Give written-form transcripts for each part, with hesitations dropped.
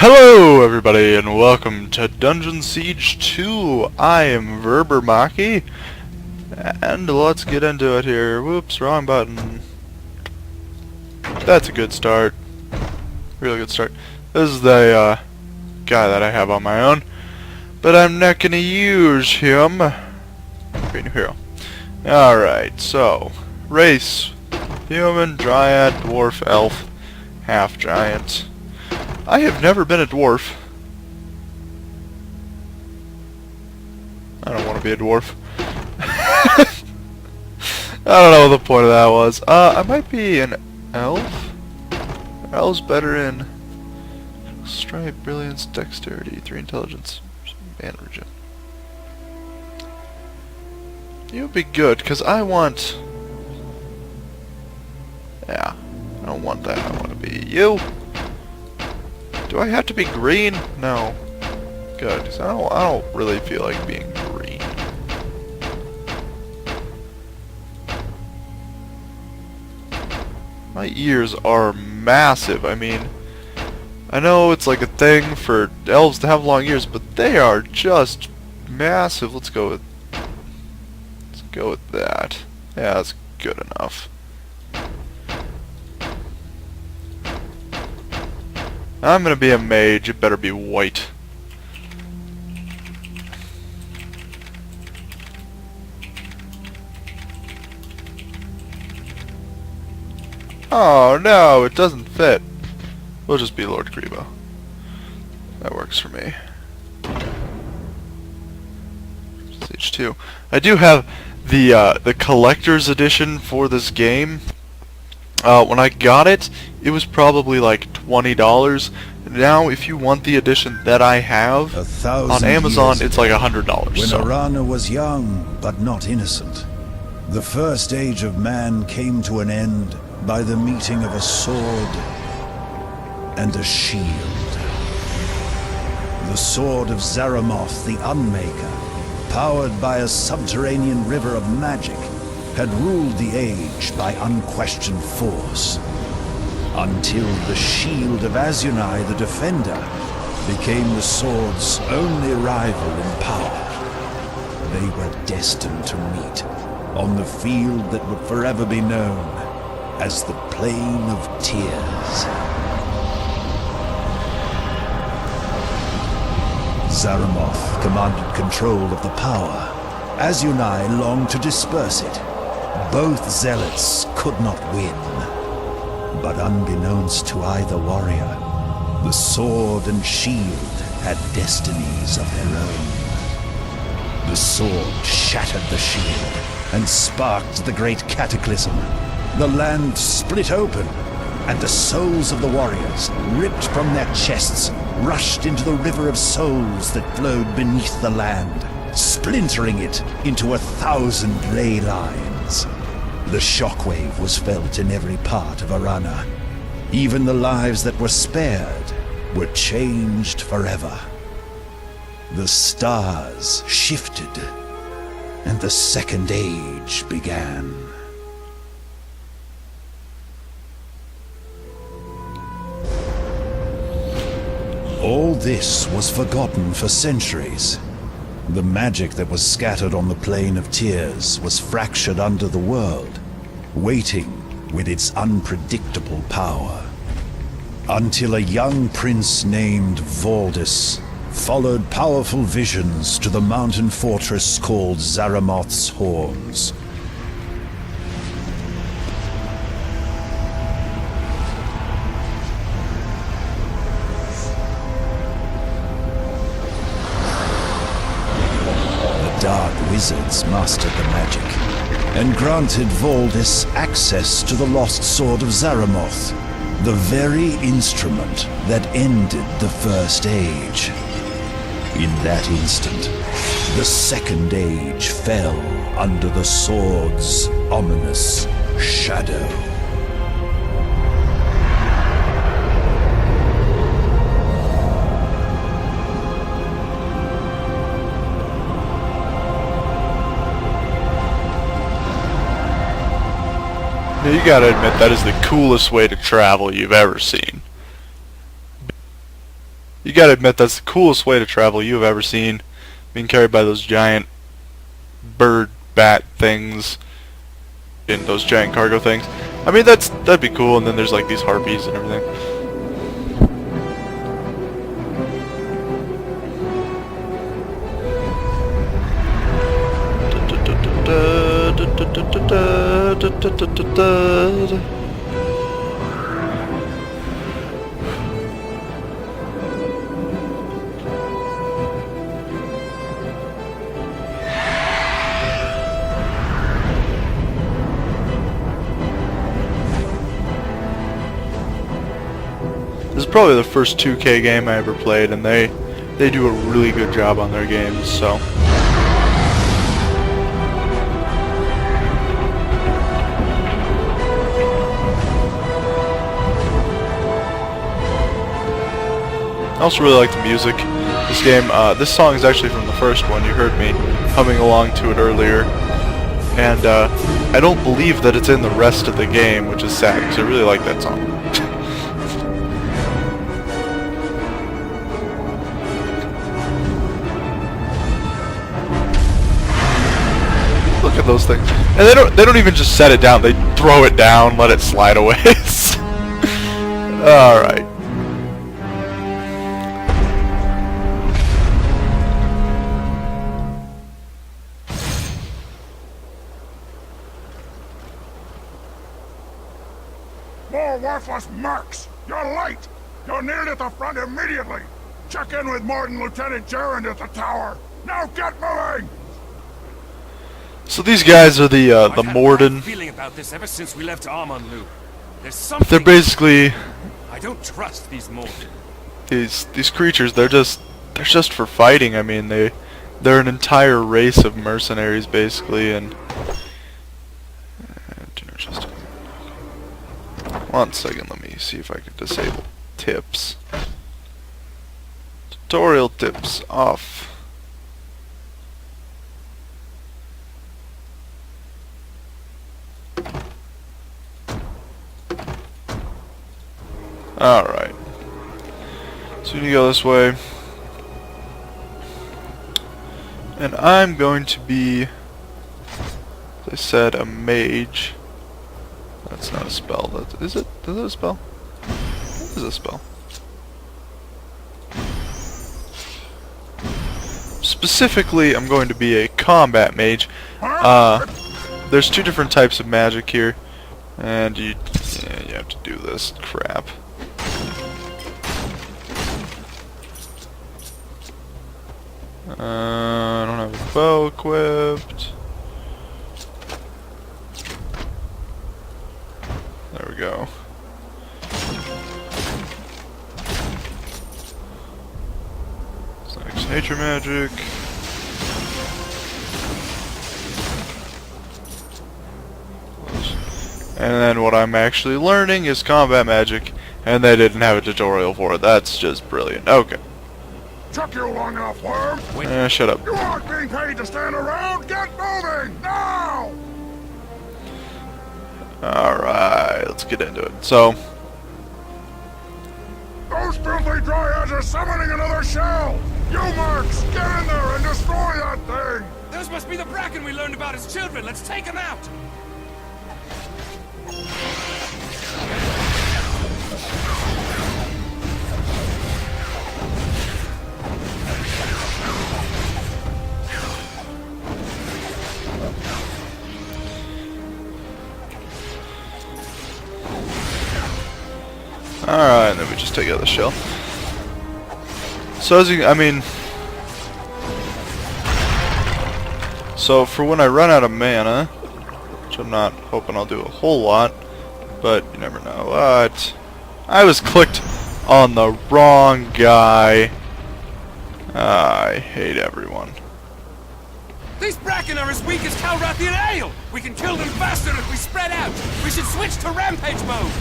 Hello everybody and welcome to Dungeon Siege 2. I am VerbarMaki and let's get into it here. Whoops, wrong button. That's a good start. Really good start. This is the guy that I have on my own, but I'm not gonna use him. Great new hero. Alright, so race: human, dryad, dwarf, elf, half giant. I have never been a dwarf. I don't want to be a dwarf. I don't know what the point of that was. I might be an elf. Elf's better in strength, brilliance, dexterity, 3 intelligence, and regen. You would be good, because I want... Yeah, I don't want that. I want to be you. Do I have to be green? No. Good, 'cause I don't really feel like being green. My ears are massive. I mean, I know it's like a thing for elves to have long ears, but they are just massive. Let's go with that. Yeah, that's good enough. I'm gonna be a mage. It better be white. Oh no, it doesn't fit. We'll just be Lord Grebo. That works for me. Stage 2. I do have the collector's edition for this game. When I got it, it was probably like $20. Now, if you want the edition that I have on Amazon, it's like $100. When Arana was young, but not innocent, the first age of man came to an end by the meeting of a sword and a shield. The sword of Zaramoth, the Unmaker, powered by a subterranean river of magic, had ruled the age by unquestioned force, until the shield of Azunai the Defender became the sword's only rival in power. They were destined to meet on the field that would forever be known as the Plain of Tears. Zaramoth commanded control of the power. Azunai longed to disperse it. Both zealots could not win. But unbeknownst to either warrior, the sword and shield had destinies of their own. The sword shattered the shield and sparked the great cataclysm. The land split open, and the souls of the warriors, ripped from their chests, rushed into the river of souls that flowed beneath the land, splintering it into 1,000 ley lines. The shockwave was felt in every part of Arana. Even the lives that were spared were changed forever. The stars shifted, and the Second Age began. All this was forgotten for centuries. The magic that was scattered on the Plain of Tears was fractured under the world, waiting with its unpredictable power. Until a young prince named Valdis followed powerful visions to the mountain fortress called Zaramoth's Horns. Dark wizards mastered the magic, and granted Valdis access to the lost sword of Zaramoth, the very instrument that ended the First Age. In that instant, the Second Age fell under the sword's ominous shadow. You gotta admit, that is the coolest way to travel you've ever seen. You gotta admit, that's the coolest way to travel you've ever seen. Being carried by those giant bird bat things in those giant cargo things. I mean, that'd be cool. And then there's like these harpies and everything. This is probably the first 2K game I ever played, and they do a really good job on their games, so. I also really like the music. This game, this song is actually from the first one. You heard me humming along to it earlier. And I don't believe that it's in the rest of the game, which is sad, because I really like that song. Look at those things. And they don't even just set it down, they throw it down, let it slide away. Alright. More worthless mercs! You're late! You're needed at the front immediately! Check in with Martin Lieutenant Gerund at the tower! Now get moving! So these guys are the Morden. I've had a feeling about this ever since we left Armonlu. There's something. They're basically I don't trust these Morden. these creatures. They're just for fighting. I mean, they're an entire race of mercenaries basically, and just 1 second. Let me see if I can disable tips. Tutorial tips off. Alright. So you go this way. And I'm going to be, as I said, a mage. That's not a spell. That, is it? Is it a spell? What is a spell? Specifically, I'm going to be a combat mage. There's 2 different types of magic here. And you have to do this crap. I don't have a bow equipped. There we go. Next, nature magic. And then what I'm actually learning is combat magic, and they didn't have a tutorial for it. That's just brilliant. Okay. Took you long enough, worm! Shut up. You aren't being paid to stand around! Get moving! Now! Alright, let's get into it. So, Those filthy dryads are summoning another shell! You mercs, get in there and destroy that thing! Those must be the Bracken we learned about as children. Let's take them out. alright, and then we just take out the shell. So as you, so for when I run out of mana, which I'm not hoping I'll do a whole lot, but you never know. What? I was clicked on the wrong guy. I hate everyone. These Bracken are as weak as Calrathian ale. We can kill them faster if we spread out. We should switch to rampage mode.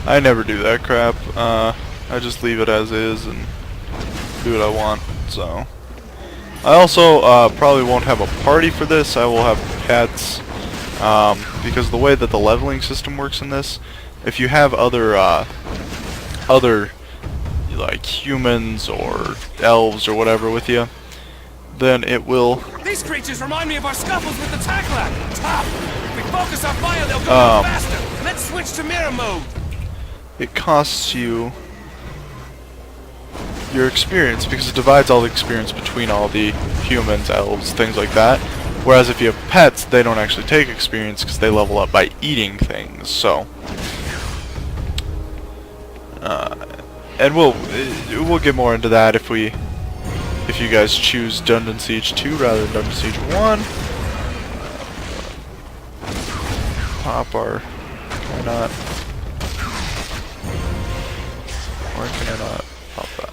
I never do that crap. I just leave it as is and do what I want. So I also probably won't have a party for this. I will have pets. because the way that the leveling system works in this, if you have other like humans or elves or whatever with you, then it will. These creatures remind me of our scuffles with the Tackler. Tough. If we focus our fire, they'll go faster. Let's switch to mirror mode. It costs you your experience because it divides all the experience between all the humans, elves, things like that. Whereas if you have pets, they don't actually take experience because they level up by eating things. So, and we'll get more into that if you guys choose Dungeon Siege 2 rather than Dungeon Siege 1. Pop our... Why not? Why can I not pop that?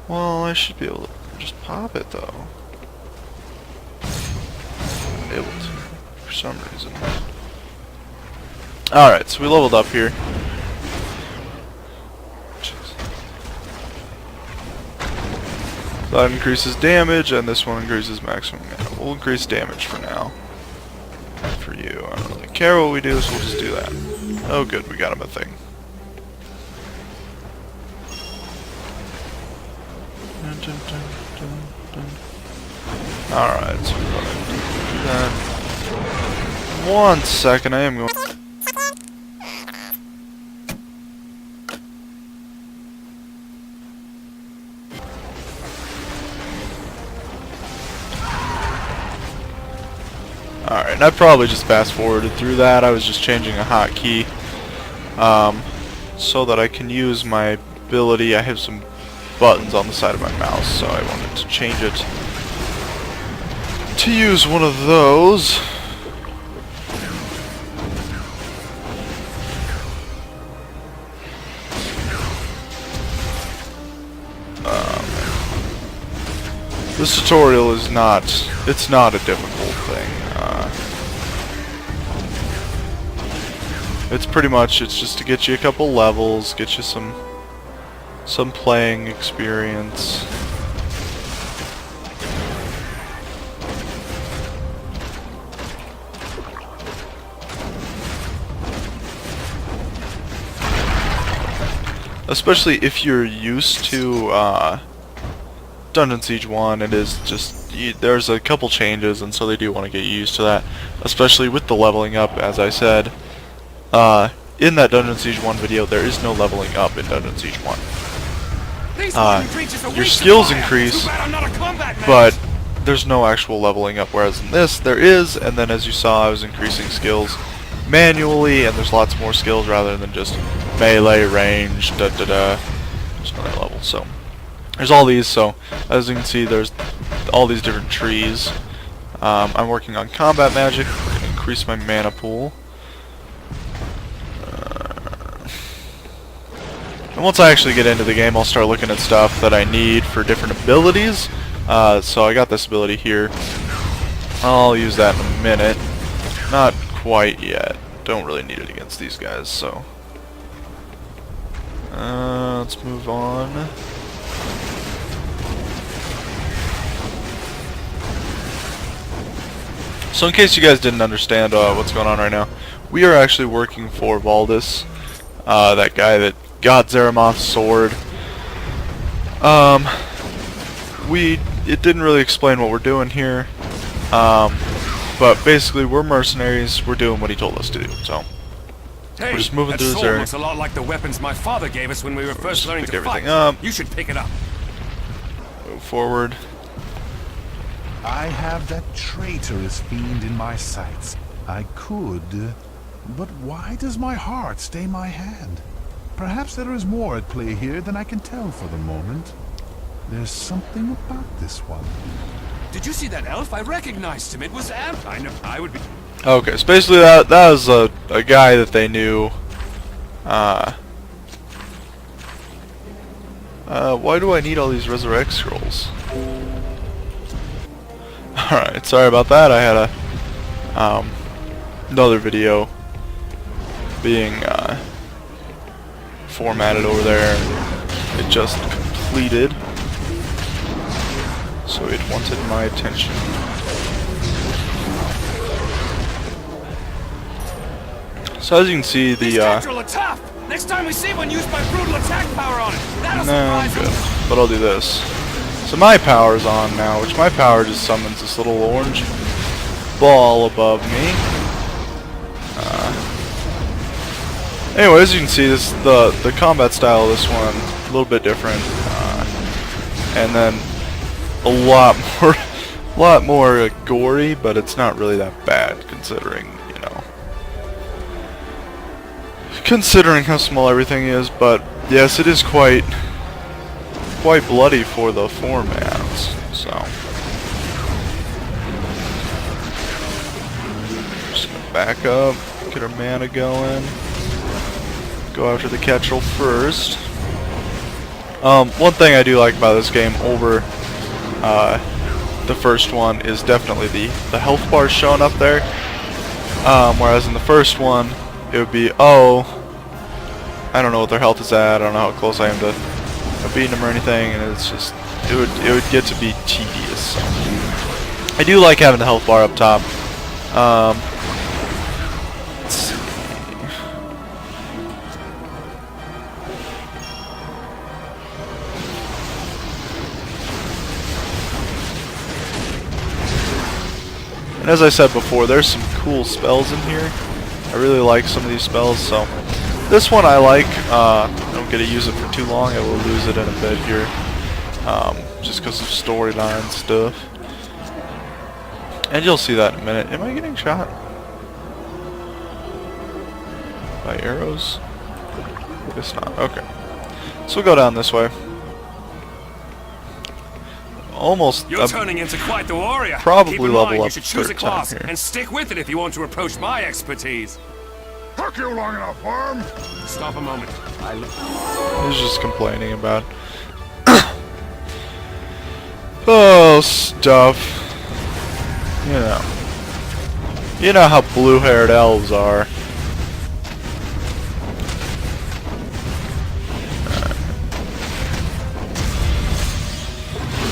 Well, I should be able to just pop it though. Able to, for some reason. Alright, so we leveled up here. Jeez. So that increases damage, and this one increases maximum mana. We'll increase damage for now. For you, I don't really care what we do, so we'll just do that. Oh good, we got him a thing. Alright, so we're going to do that. 1 second, I am going... Alright, and I probably just fast forwarded through that. I was just changing a hotkey so that I can use my ability. I have some buttons on the side of my mouse, so I wanted to change it to use one of those. This tutorial is not, it's not a difficult thing. It's pretty much, it's just to get you a couple levels, get you some playing experience. Especially if you're used to Dungeon Siege 1, it is just, there's a couple changes, and so they do want to get you used to that. Especially with the leveling up, as I said. In that Dungeon Siege 1 video, there is no leveling up in Dungeon Siege 1. Your skills increase, but there's no actual leveling up, whereas in this, there is, and then as you saw, I was increasing skills manually, and there's lots more skills rather than just melee, range, da-da-da. There's another level, so... There's all these, so as you can see, there's all these different trees. I'm working on combat magic. We're going to increase my mana pool. And once I actually get into the game, I'll start looking at stuff that I need for different abilities. So I got this ability here. I'll use that in a minute. Not quite yet. Don't really need it against these guys, so... let's move on. So in case you guys didn't understand what's going on right now, we are actually working for Valdis, that guy that got Zeramoth's sword. It didn't really explain what we're doing here, but basically we're mercenaries. We're doing what he told us to do. So hey, we're just moving through this sword area. looks a lot like the weapons my father gave us when we were first learning to fight. You should pick it up. Move forward. I have that traitorous fiend in my sights. I could, but why does my heart stay my hand? Perhaps there is more at play here than I can tell for the moment. There's something about this one. Did you see that elf? I recognized him. It was Am. I would be. Okay, so basically that was a guy that they knew. Why do I need all these resurrect scrolls? Alright, sorry about that. I had a another video being formatted over there. It just completed. So it wanted my attention. So as you can see, the These Tectral are tough. Next time we see one used my brutal attack power on it, that'll no, I'm surprise good. them. But I'll do this. So my power's on now, which my power just summons this little orange ball above me. Anyway, as you can see, this the combat style of this one a little bit different, and then a lot more gory, but it's not really that bad considering, you know, considering how small everything is. But yes, it is quite bloody for the formats. So just gonna back up, get our mana going. Go after the Ketrel first. One thing I do like about this game over the first one is definitely the health bars showing up there. Whereas in the first one, it would be, oh, I don't know what their health is at. I don't know how close I am to beating them or anything, and it's just it would get to be tedious. So I do like having the health bar up top. Let's see. And as I said before, there's some cool spells in here. I really like some of these spells, so this one I like. I don't get to use it for too long. I will lose it in a bit here, just because of storyline stuff. And you'll see that in a minute. Am I getting shot by arrows? I guess not. Okay. So we'll go down this way. Almost. You're turning into quite the warrior. Probably Keep in level mind, up you should choose a third time class here. and stick with it if you want to approach my expertise. Took you long enough, Worm. Stop a moment. He's just complaining about oh, stuff. You know how blue-haired elves are.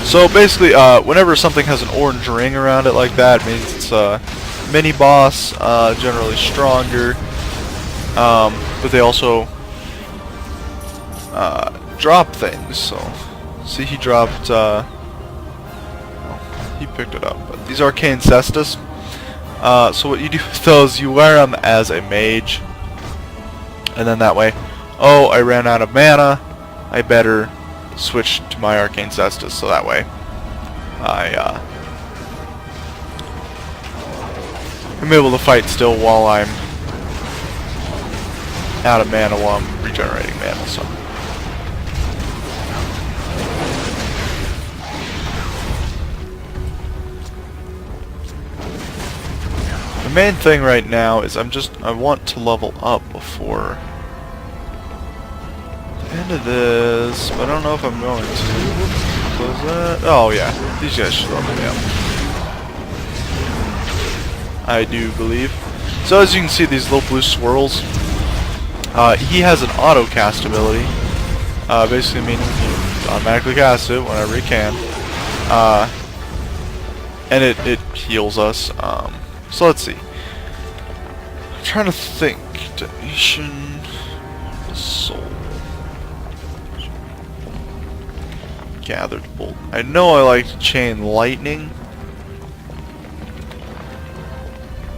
So basically, whenever something has an orange ring around it like that, it means it's a mini boss, generally stronger. But they also drop things. So, see, he dropped. Well, he picked it up. But these arcane cestus. So what you do with those, you wear them as a mage, and then that way, oh, I ran out of mana. I better switch to my arcane cestus, so that way I'm able to fight still while I'm out of mana while I'm regenerating mana. So the main thing right now is I want to level up before end of this, but I don't know if I'm going to. Close that. Oh yeah, these guys should level me up, I do believe. So as you can see, these little blue swirls, he has an auto cast ability, basically meaning you automatically cast it whenever you can, and it heals us. So let's see. I'm trying to think. Detonation, soul. Gathered bolt. I know I like chain lightning,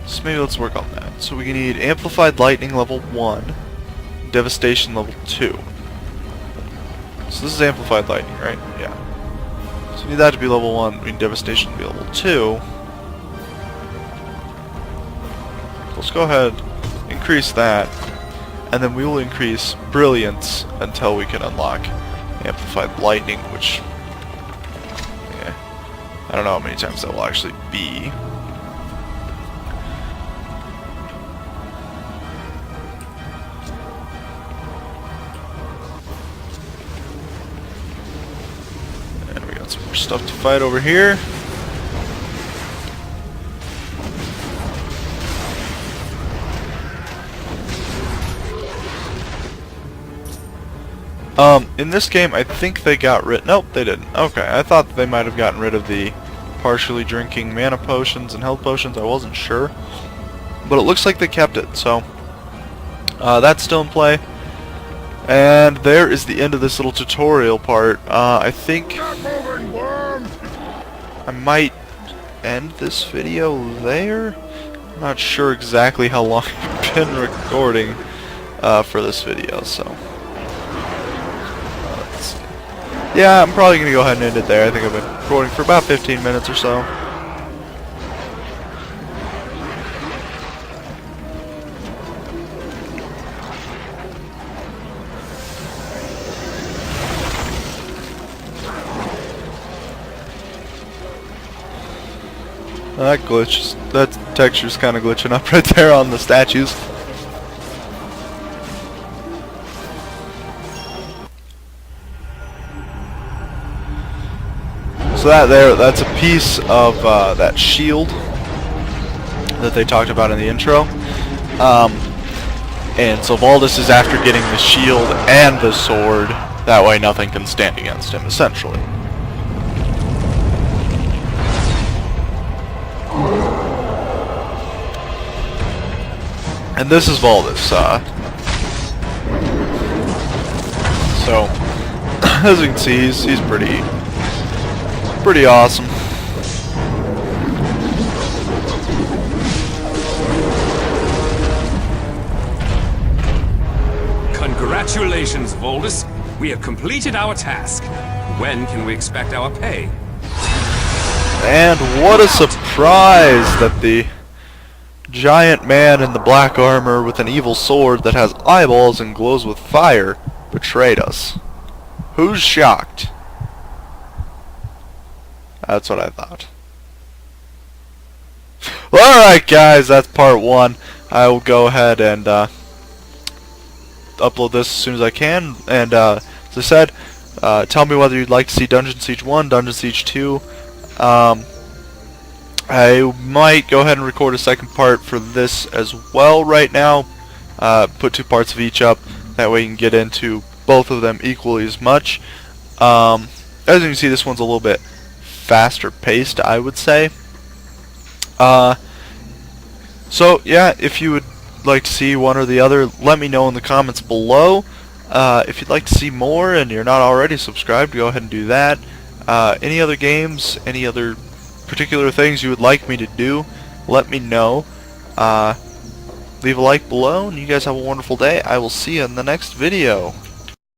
so maybe let's work on that. So we need amplified lightning level 1, devastation level 2. So this is amplified lightning, right? Yeah. So we need that to be level 1. We need devastation to be level 2. Let's go ahead, increase that, and then we will increase brilliance until we can unlock amplified lightning, which, yeah, I don't know how many times that will actually be. And we got some more stuff to fight over here. In this game, I think they got rid... Nope, they didn't. Okay, I thought they might have gotten rid of the partially drinking mana potions and health potions. I wasn't sure. But it looks like they kept it, so... that's still in play. And there is the end of this little tutorial part. I think Get moving, worm! I might end this video there. I'm not sure exactly how long I've been recording for this video, so... let's see. Yeah, I'm probably going to go ahead and end it there. I think I've been recording for about 15 minutes or so. That glitch, that texture's kind of glitching up right there on the statues. So that's a piece of that shield that they talked about in the intro. And so Valdis is after getting the shield and the sword. That way nothing can stand against him, essentially. And this is Valdis, so as you can see, he's pretty awesome. Congratulations, Voldus. We have completed our task. When can we expect our pay? And what a surprise that the giant man in the black armor with an evil sword that has eyeballs and glows with fire betrayed us. Who's shocked? That's what I thought. Well, alright guys, that's part 1. I will go ahead and upload this as soon as I can. And as I said, tell me whether you'd like to see Dungeon Siege 1, Dungeon Siege 2. I might go ahead and record a second part for this as well right now. Put 2 parts of each up. That way you can get into both of them equally as much. As you can see, this one's a little bit faster paced, I would say. So yeah, if you would like to see one or the other, let me know in the comments below. If you'd like to see more and you're not already subscribed, go ahead and do that. Any other games, any other particular things you would like me to do, let me know. Leave a like below, and you guys have a wonderful day. I will see you in the next video.